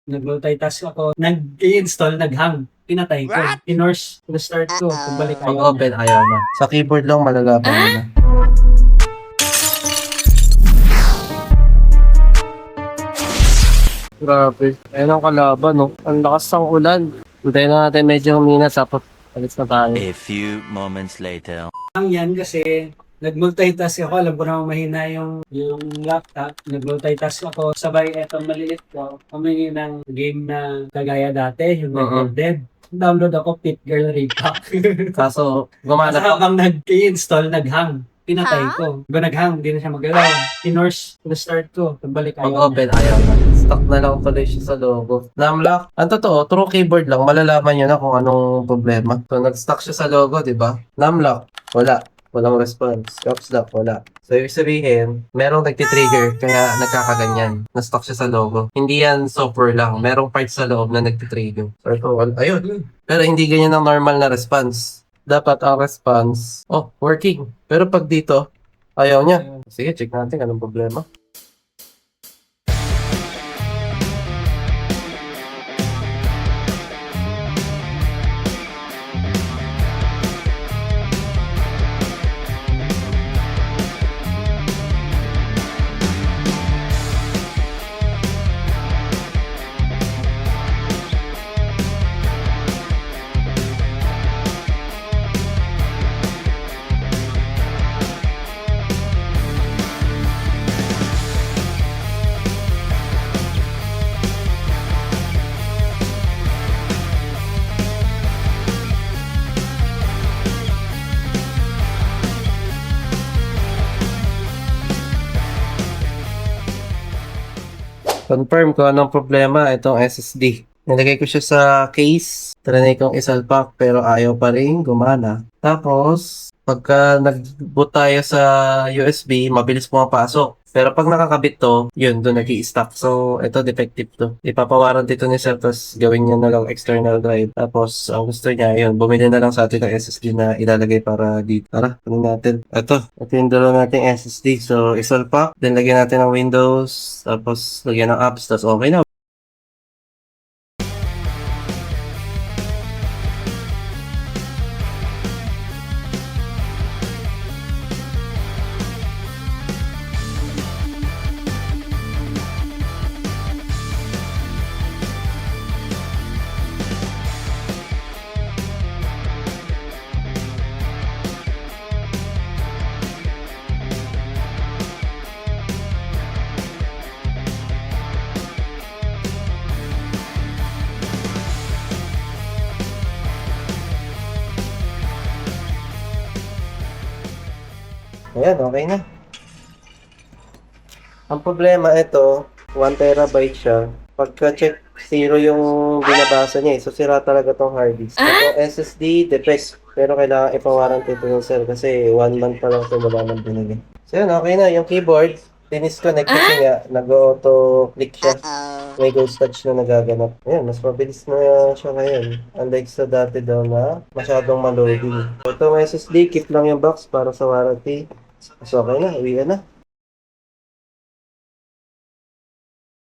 Nag-multitask ako, nag-i-install, nag-hang. Pinatay ko. Pinorse, na-start ko, pagbalik Pag ayaw. open, ayaw na. Sa keyboard lang malalaman mo na. Grabe. Ayun ang kalaban, no? Ang lakas ng ulan. Hintayin na natin medyo humina, tapos alis na tayo. A few moments later. Ang yan kasi nag-multitask ako, alam ko naman mahina yung laptop. Nag-multitask ako, sabay etong maliit ko, humingi ng game na kagaya dati, yung recorded. Download ako, Pit Girl Repack. Kaso, gumana Kasi pa. habang nag-i-install, nag-hang. Pinatay ko. Diba nag-hang, hindi na siya magalaw. Pinorse, na-start ko, pagbalik Pag ayaw. open, ayaw na. Stuck na lang pala siya sa logo. Namlock. Ang totoo, through keyboard lang, malalaman nyo na kung anong problema. So, nag-stuck siya sa logo, di ba? Namlock. Wala. Walang response. Caps lock, wala. So, ibig sabihin, merong nagtitrigger, kaya nagkakaganyan. Na-stuck siya sa logo. Hindi yan software lang. Merong parts sa loob na nagtitrigger. So, ayun. Pero hindi ganyan ang normal na response. Dapat ang response, working. Pero pag dito, ayaw niya. Sige, check natin anong problema. Confirm ko anong problema itong SSD. Nilagay ko siya sa case. Trinay kong isalpak pero ayaw pa rin gumana. Tapos, pagka nag-boot tayo sa USB, mabilis pumapasok. Pero pag nakakabit to, yun, doon nag-i-stuck. So, ito defective to. Ipapawaran dito ni Sir, tapos gawin niya na lang external drive. Tapos, ang gusto niya, yun, bumili na lang sa atin ng SSD na ilalagay para dito. Tara, kunin natin. Ito yung dalawa nating SSD. So, isalpak, then lagyan natin ng Windows, tapos lagyan ng apps, tapos okay na. Ayan, okay na. Ang problema ito, 1 terabyte siya. Pagka-check 0 yung binabasa niya. So, sira talaga tong hard disk. Ito, SSD, defect. Pero kailangan ipawarranty ito ng Sir kasi 1 month pa lang ito wala nang binili. So, yun, okay na. Yung keyboard, dinisconnect kasi nga, nag-auto-click siya. May ghost touch na nagaganap. Ayan, mas mabilis na siya ngayon. Unlike sa dati daw na masyadong ma-loading. Ito, SSD, keep lang yung box para sa warranty. So, okay na. Uwi na.